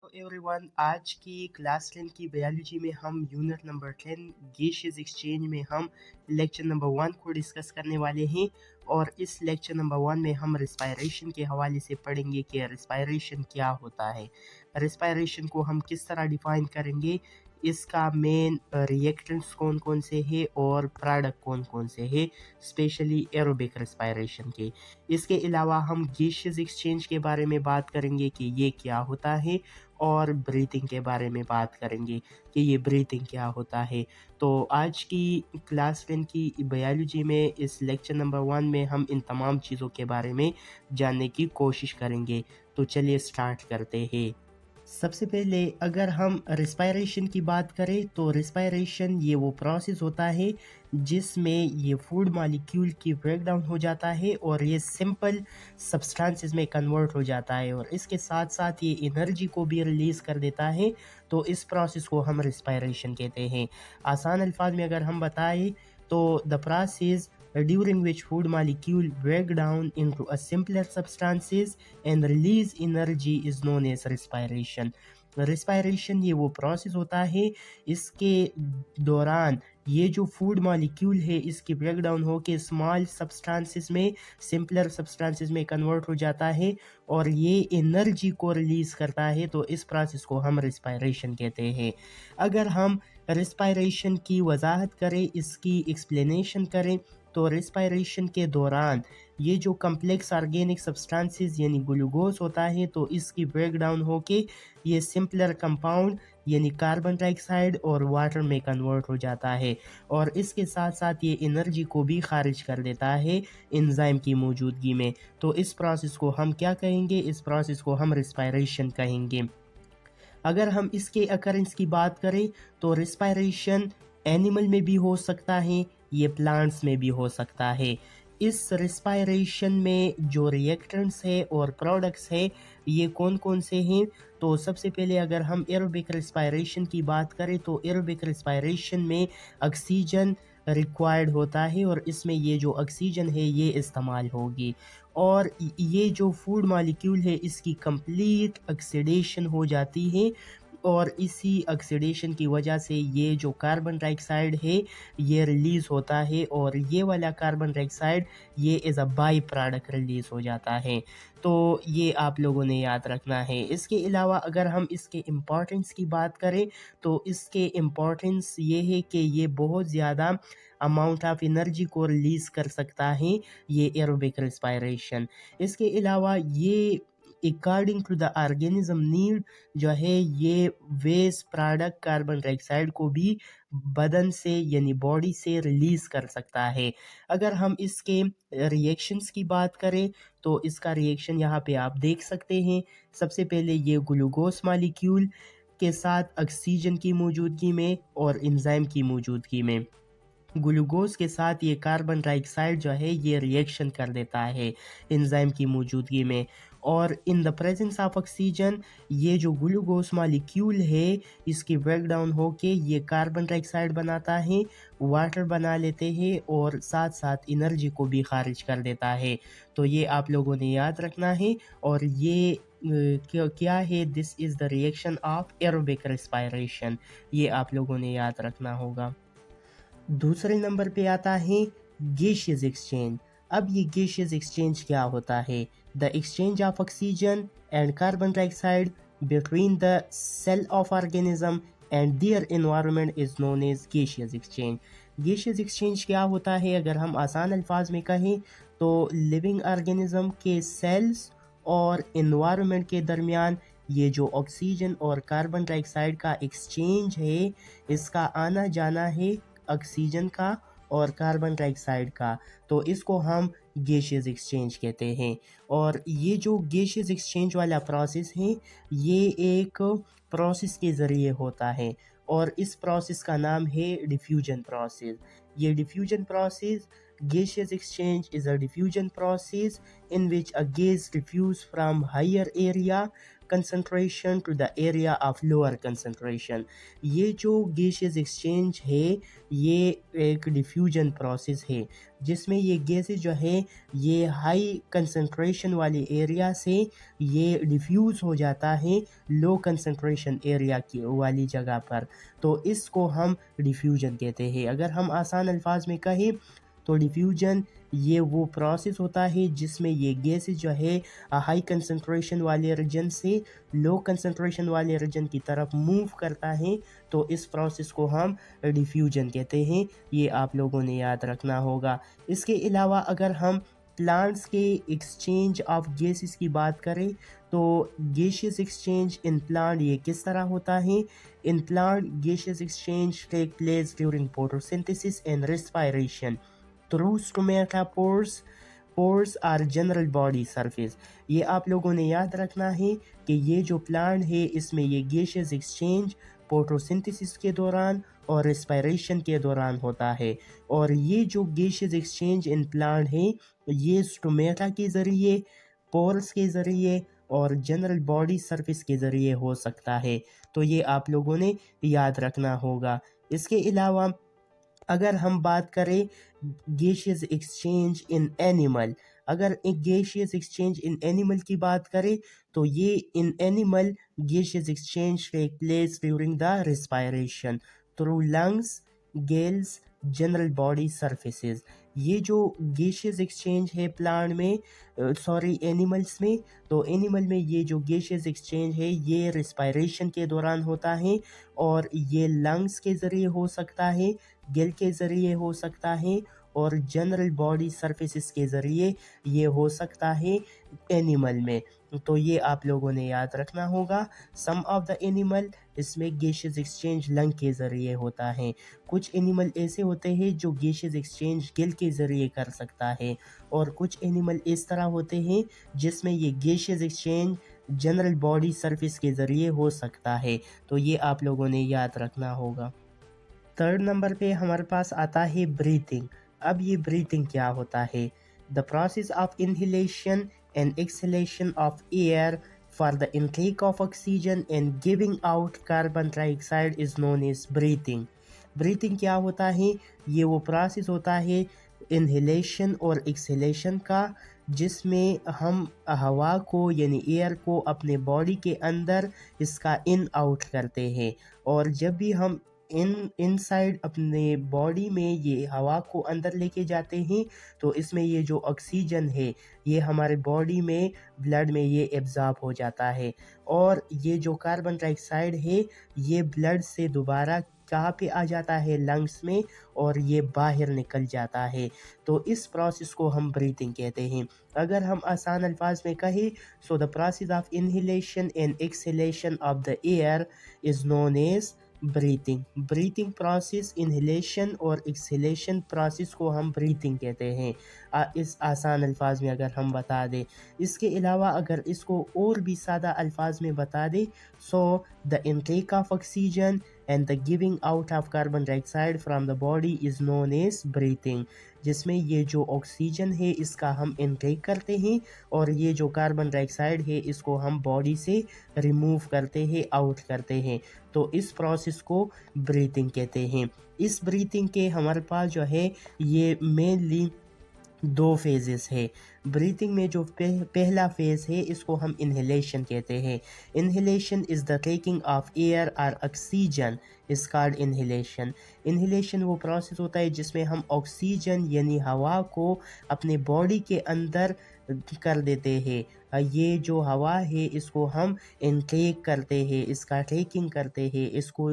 Everyone, आज की class 10 की बायोलॉजी में हम यूनिट नंबर 10 गैसियस एक्सचेंज में हम लेक्चर नंबर 1 को डिस्कस करने वाले हैं। और इस लेक्चर नंबर 1 में हम रिस्पायरेशन के हवाले से पढ़ेंगे कि रिस्पायरेशन क्या होता है, रिस्पायरेशन को हम किस तरह डिफाइन करेंगे, इसका मेन रिएक्टेंट्स कौन कौन से हैं और प्रोडक्ट कौन कौन से हैं, स्पेशली एरोबिक रिस्पायरेशन के। इसके अलावा हम गैसियस एक्सचेंज के बारे में बात करेंगे कि ये क्या होता है, और ब्रीथिंग के बारे में बात करेंगे कि ये ब्रीथिंग क्या होता है। तो आज की क्लास 10 की बायोलॉजी में इस लेक्चर नंबर 1 में हम इन तमाम चीज़ों के बारे में जानने की कोशिश करेंगे। तो चलिए स्टार्ट करते हैं। सबसे पहले अगर हम रिस्पायरेशन की बात करें तो रिस्पायरेशन ये वो प्रोसेस होता है जिसमें ये फूड मॉलिक्यूल की ब्रेकडाउन हो जाता है और ये सिंपल सब्सटेंसेस में कन्वर्ट हो जाता है, और इसके साथ साथ ये एनर्जी को भी रिलीज़ कर देता है। तो इस प्रोसेस को हम रिस्पायरेशन कहते हैं। आसान अल्फाज में अगर हम बताएं तो the process during which food molecule break down into a simpler substances and release energy is known as respiration. Respiration ये वो प्रोसेस होता है, इसके दौरान ये जो फूड मॉलिक्यूल है इसकी ब्रेक डाउन होके स्मॉल सब्सटेंसेस में, सिंपलर सब्सटेंसेस में कन्वर्ट हो जाता है और ये एनर्जी को रिलीज़ करता है। तो इस प्रोसेस को हम रिस्पायरेशन कहते हैं। अगर हम रिस्पायरेशन की वजाहत करें, इसकी एक्सप्लेनेशन करें, तो रिस्पायरेशन के दौरान ये जो कम्प्लेक्स ऑर्गेनिक सब्सटेंसेस यानी ग्लूकोज होता है तो इसकी ब्रेक डाउन होके ये सिंपलर कंपाउंड यानी कार्बन डाइऑक्साइड और वाटर में कन्वर्ट हो जाता है, और इसके साथ साथ ये एनर्जी को भी खारिज कर देता है एंजाइम की मौजूदगी में। तो इस प्रोसेस को हम क्या कहेंगे? इस प्रोसेस को हम रिस्पायरेशन कहेंगे। अगर हम इसके अकरेंस की बात करें तो रिस्पायरेशन एनिमल में भी हो सकता है, ये प्लांट्स में भी हो सकता है। इस रिस्पायरेशन में जो रिएक्टेंट्स है और प्रोडक्ट्स है ये कौन कौन से हैं? तो सबसे पहले अगर हम एरोबिक रिस्पायरेशन की बात करें तो एरोबिक रिस्पायरेशन में ऑक्सीजन रिक्वायर्ड होता है और इसमें ये जो ऑक्सीजन है ये इस्तेमाल होगी, और ये जो फूड मॉलिक्यूल है इसकी कंप्लीट ऑक्सीडेशन हो जाती है, और इसी ऑक्सीडेशन की वजह से ये जो कार्बन डाइऑक्साइड है ये रिलीज़ होता है, और ये वाला कार्बन डाइऑक्साइड ये as a by product release हो जाता है। तो ये आप लोगों ने याद रखना है। इसके अलावा अगर हम इसके इम्पोर्टेंस की बात करें तो इसके इम्पोर्टेंस ये है कि ये बहुत ज़्यादा अमाउंट ऑफ एनर्जी को रिलीज़ कर सकता है, ये एरोबिक रिस्पायरेशन। इसके अलावा ये according to the organism need जो है ये वेस्ट प्रोडक्ट कार्बन डाइऑक्साइड को भी बदन से यानी बॉडी से रिलीज़ कर सकता है। अगर हम इसके रिएक्शंस की बात करें तो इसका रिएक्शन यहाँ पे आप देख सकते हैं। सबसे पहले ये ग्लूकोज मॉलिक्यूल के साथ ऑक्सीजन की मौजूदगी में और एंजाइम की मौजूदगी में, ग्लूकोज के साथ ये कार्बन डाइऑक्साइड जो है ये रिएक्शन कर देता है एंजाइम की मौजूदगी में, और in the presence of oxygen ये जो ग्लूकोज मॉलिक्यूल है इसकी ब्रेक डाउन होके ये कार्बन डाइऑक्साइड बनाता है, वाटर बना लेते हैं और साथ साथ एनर्जी को भी खारिज कर देता है। तो ये आप लोगों ने याद रखना है, और ये क्या है? This is the reaction of aerobic respiration, ये आप लोगों ने याद रखना होगा। दूसरे नंबर पे आता है गैसियस एक्सचेंज। अब ये गैसियस एक्सचेंज क्या होता है? The exchange of oxygen and carbon dioxide between the cell of organism and their environment is known as gaseous exchange. Gaseous exchange क्या होता है? अगर हम आसान अल्फाज में कहें तो लिविंग ऑर्गेनिज्म के सेल्स और एनवायरनमेंट के दरमियान ये जो ऑक्सीजन और कार्बन डाइऑक्साइड का एक्सचेंज है, इसका आना जाना है ऑक्सीजन का और कार्बन डाइऑक्साइड का, तो इसको हम गैसियस एक्सचेंज कहते हैं। और ये जो गैसियस एक्सचेंज वाला प्रोसेस है ये एक प्रोसेस के ज़रिए होता है, और इस प्रोसेस का नाम है डिफ्यूजन प्रोसेस। ये diffusion process, gaseous exchange is a diffusion process in which a gas diffuse from higher area concentration to the area of lower concentration. ये जो गैसेस एक्सचेंज है ये एक डिफ्यूजन प्रोसेस है जिसमें ये गैसेस जो है ये हाई कंसंट्रेशन वाले एरिया से ये डिफ्यूज़ हो जाता है लो कंसंट्रेशन एरिया की वाली जगह पर। तो इसको हम डिफ्यूजन कहते हैं। अगर हम आसान अल्फाज में कहें तो डिफ्यूजन ये वो प्रोसेस होता है जिसमें ये गैसेस जो है हाई कंसंट्रेशन वाले रीजन से लो कंसंट्रेशन वाले रीजन की तरफ मूव करता है। तो इस प्रोसेस को हम डिफ्यूजन कहते हैं। ये आप लोगों ने याद रखना होगा। इसके अलावा अगर हम प्लांट्स के एक्सचेंज ऑफ गैसेस की बात करें तो गैसियस एक्सचेंज इन प्लांट ये किस तरह होता है। In plant gaseous exchange take place during photosynthesis and respiration through stomata pores. Pores are general body surface. ये आप लोगों ने याद रखना है कि ये जो प्लांट है इसमें ये गैसियस एक्सचेंज फोटोसिंथेसिस के दौरान और रेस्पिरेशन के दौरान होता है। और ये जो गैसियस एक्सचेंज इन प्लांट है ये स्टोमेटा के ज़रिए, पोर्स के ज़रिए और जनरल बॉडी सरफेस के ज़रिए हो सकता है। तो ये आप लोगों ने याद रखना होगा। इसके अलावा अगर हम बात करें गैसियस एक्सचेंज इन एनिमल, अगर एक गैसियस एक्सचेंज इन एनिमल की बात करें तो ये in animal gaseous exchange take place during the respiration through lungs, gills, general body surfaces. ये जो गैसियस एक्सचेंज है प्लांट में, सॉरी एनिमल्स में, तो एनिमल में ये जो गैसियस एक्सचेंज है ये रेस्पिरेशन के दौरान होता है और ये लंग्स के ज़रिए हो सकता है, गिल के ज़रिए हो सकता है और जनरल बॉडी सरफेसेस के ज़रिए ये हो सकता है एनिमल में। तो ये आप लोगों ने याद रखना होगा। सम ऑफ द एनिमल इसमें गैसियस एक्सचेंज लंग के ज़रिए होता है। कुछ एनिमल ऐसे होते हैं जो गैसियस एक्सचेंज गिल के ज़रिए कर सकता है और कुछ एनिमल इस तरह होते हैं जिसमें ये gaseous exchange general body surface के ज़रिए हो सकता है। तो ये आप लोगों ने याद रखना होगा। थर्ड नंबर पे हमारे पास आता है ब्रीथिंग। अब ये ब्रीथिंग क्या होता है? The process of inhalation and exhalation of air for the intake of oxygen and giving out carbon dioxide is known as breathing. Breathing क्या होता है? ये वो प्रोसेस होता है इनहेलेशन और एक्सहेलेशन का जिसमें हम हवा को यानी एयर को अपने बॉडी के अंदर इसका इन आउट करते हैं। और जब भी हम इनसाइड अपने बॉडी में ये हवा को अंदर लेके जाते हैं तो इसमें ये जो ऑक्सीजन है ये हमारे बॉडी में ब्लड में ये एब्जॉर्ब हो जाता है और ये जो कार्बन डाइऑक्साइड है ये ब्लड से दोबारा कहाँ पे आ जाता है? लंग्स में, और ये बाहर निकल जाता है। तो इस प्रोसेस को हम ब्रीथिंग कहते हैं। अगर हम आसान अल्फाज में कहें so the process of inhalation and exhalation of the air is known as breathing. Breathing process, inhalation और एक्सहेलेशन प्रोसेस को हम ब्रीथिंग कहते हैं। इस आसान अल्फाज में अगर हम बता दें। इसके अलावा अगर इसको और भी सादा अल्फाज में बता दें so the intake of oxygen and the giving out of carbon dioxide from the body is known as breathing, जिसमें ये जो ऑक्सीजन है इसका हम इनटेक करते हैं और ये जो कार्बन डाइऑक्साइड है इसको हम बॉडी से रिमूव करते हैं, आउट करते हैं। तो इस प्रोसेस को ब्रीथिंग कहते हैं। इस ब्रीथिंग के हमारे पास जो है ये मेनली दो फेजेस है। ब्रीथिंग में जो पहला फेज है इसको हम इनहेलेशन कहते हैं। Inhalation is the taking of air और oxygen is called inhalation. Inhalation वो प्रोसेस होता है जिसमें हम ऑक्सीजन यानी हवा को अपने बॉडी के अंदर कर देते हैं। ये जो हवा है इसको हम इनटेक करते हैं, इसका टेकिंग करते हैं, इसको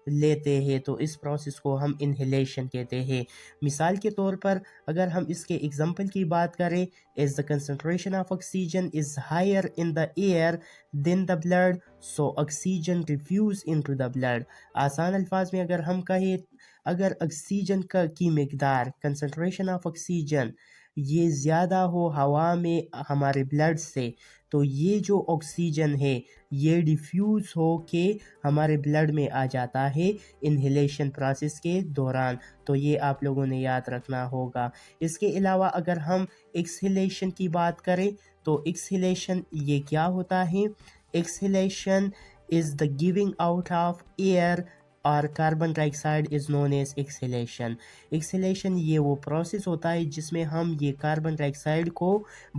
लेते हैं। तो इस प्रोसेस को हम इनहेलेशन कहते हैं। मिसाल के तौर पर अगर हम इसके एग्जांपल की बात करें, is the concentration of oxygen is higher in the air than the blood so oxygen diffuse into the blood. आसान अल्फाज में अगर हम कहें अगर ऑक्सीजन की मिकदार, कंसंट्रेशन ऑफ ऑक्सीजन ये ज़्यादा हो हवा में हमारे ब्लड से तो ये जो ऑक्सीजन है ये डिफ्यूज़ हो के हमारे ब्लड में आ जाता है इनहेलेशन प्रोसेस के दौरान। तो ये आप लोगों ने याद रखना होगा। इसके अलावा अगर हम एक्सहेलेशन की बात करें तो एक्सहेलेशन ये क्या होता है? Exhalation is the giving out of air और carbon dioxide is known as exhalation. Exhalation ये वो प्रोसेस होता है जिसमें हम ये कार्बन डाइऑक्साइड को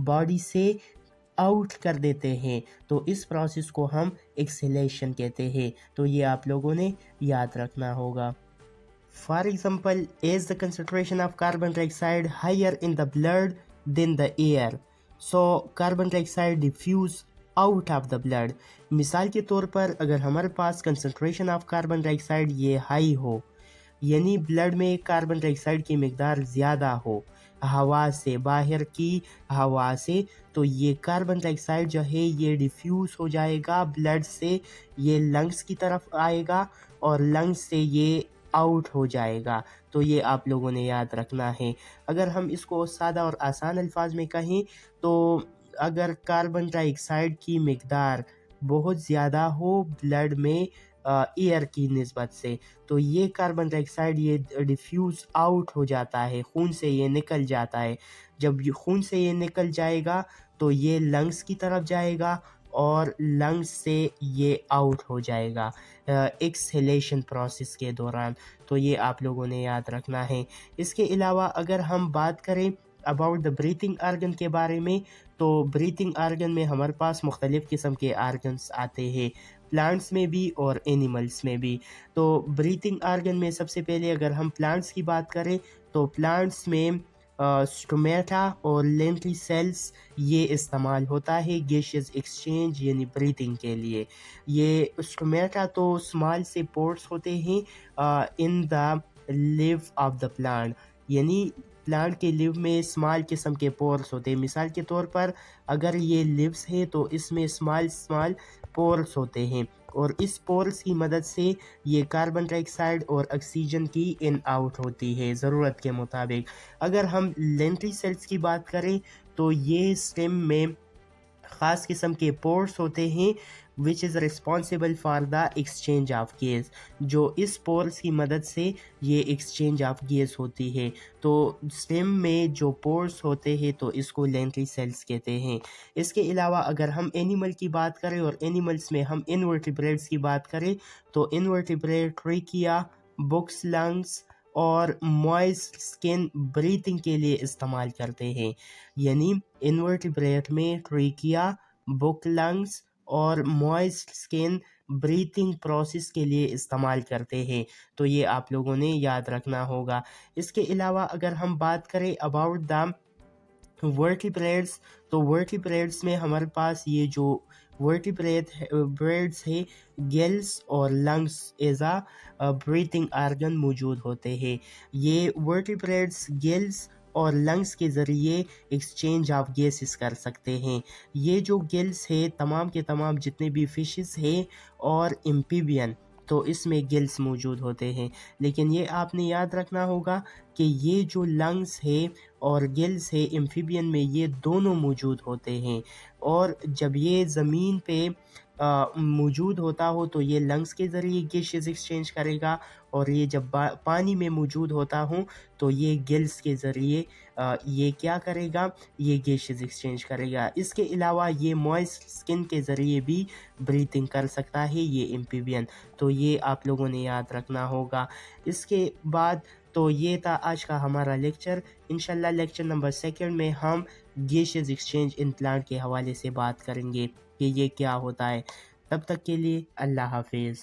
बॉडी से आउट कर देते हैं, तो इस प्रोसेस को हम एक्सेलेशन कहते हैं। तो ये आप लोगों ने याद रखना होगा। For example, as the concentration of carbon dioxide higher in the blood than the air, so carbon dioxide diffuse out of the blood. मिसाल के तौर पर अगर हमारे पास कंसनट्रेशन ऑफ कार्बन डाइऑक्साइड ये हाई हो, यानी ब्लड में कार्बन डाइऑक्साइड की मिकदार ज़्यादा हो हवा से, बाहर की हवा से, तो ये कार्बन डाइऑक्साइड जो है ये डिफ्यूज़ हो जाएगा ब्लड से, ये लंग्स की तरफ आएगा और लंग्स से ये आउट हो जाएगा। तो ये आप लोगों ने याद रखना है। अगर हम इसको सादा और आसान अल्फाज में कहें तो अगर कार्बन डाइऑक्साइड की मिकदार बहुत ज़्यादा हो ब्लड में एयर की निस्बत से, तो ये कार्बन डाइऑक्साइड ये डिफ्यूज़ आउट हो जाता है, खून से ये निकल जाता है। जब ये खून से ये निकल जाएगा तो ये लंग्स की तरफ जाएगा और लंग्स से ये आउट हो जाएगा एक्सहेलेशन प्रोसेस के दौरान। तो ये आप लोगों ने याद रखना है। इसके अलावा अगर हम बात करें अबाउट द ब्रीथिंग आर्गन के बारे में, तो ब्रीथिंग आर्गन में हमारे पास मुख्तलिफ़ किस्म के आर्गन्स आते हैं, प्लांट्स में भी और एनिमल्स में भी। तो ब्रीथिंग आर्गन में सबसे पहले अगर हम प्लांट्स की बात करें तो प्लांट्स में स्टोमेटा और लेंट्री सेल्स ये इस्तेमाल होता है गैसियस एक्सचेंज यानी ब्रीथिंग के लिए। ये स्टोमेटा तो स्मॉल से पोर्स होते हैं in the live of the plant, यानी प्लांट के लिव में स्मॉल किस्म के पोर्स होते हैं। मिसाल के तौर पर अगर ये लिव्स है तो इसमें स्मॉल स्मॉल पोर्स होते हैं और इस पोर्स की मदद से ये कार्बन डाइऑक्साइड और ऑक्सीजन की इन आउट होती है ज़रूरत के मुताबिक। अगर हम लेंट्री सेल्स की बात करें तो ये स्टेम में ख़ास किस्म के पोर्स होते हैं which is responsible for the exchange of gas, जो इस पोर्स की मदद से ये एक्सचेंज ऑफ गैस होती है। तो स्टेम में जो पोर्स होते हैं तो इसको लेंट्री सेल्स कहते हैं। इसके अलावा अगर हम एनिमल की बात करें और एनिमल्स में हम इनवर्टिब्रेट्स की बात करें तो इनवर्टिब्रेट ट्रेकिया, बुक्स लंग्स और मॉइस्ट स्किन ब्रीथिंग के लिए इस्तेमाल करते हैं। यानी इनवर्टिब्रेट में ट्रेकिया, बुक लंग्स और मॉइस्ट स्किन ब्रीथिंग प्रोसेस के लिए इस्तेमाल करते हैं। तो ये आप लोगों ने याद रखना होगा। इसके अलावा अगर हम बात करें अबाउट द वर्टिब्रेट्स, तो वर्टिब्रेट्स में हमारे पास ये जो वर्टिब्रेट्स है गिल्स और लंग्स एज आ ब्रीथिंग आर्गन मौजूद होते हैं। ये वर्टिब्रेट्स गिल्स और लंग्स के ज़रिए एक्सचेंज ऑफ गैसेस कर सकते हैं। ये जो गिल्स है तमाम के तमाम जितने भी फिशेस हैं और एम्फीबियन, तो इसमें गिल्स मौजूद होते हैं। लेकिन ये आपने याद रखना होगा कि ये जो लंग्स है और गिल्स है एम्फीबियन में ये दोनों मौजूद होते हैं, और जब ये ज़मीन पे मौजूद होता हो तो ये लंग्स के ज़रिए गैसेस एक्सचेंज करेगा, और ये जब पानी में मौजूद होता हो तो ये गिल्स के ज़रिए ये क्या करेगा, ये गैसेस एक्सचेंज करेगा। इसके अलावा ये मॉइस्ट स्किन के ज़रिए भी ब्रीथिंग कर सकता है ये एम्फीबियन। तो ये आप लोगों ने याद रखना होगा। इसके बाद तो ये था आज का हमारा लेक्चर। इंशाल्लाह लेक्चर नंबर 2 में हम गैसेस एक्सचेंज इन प्लांट के हवाले से बात करेंगे कि ये क्या होता है। तब तक के लिए अल्लाह हाफिज़।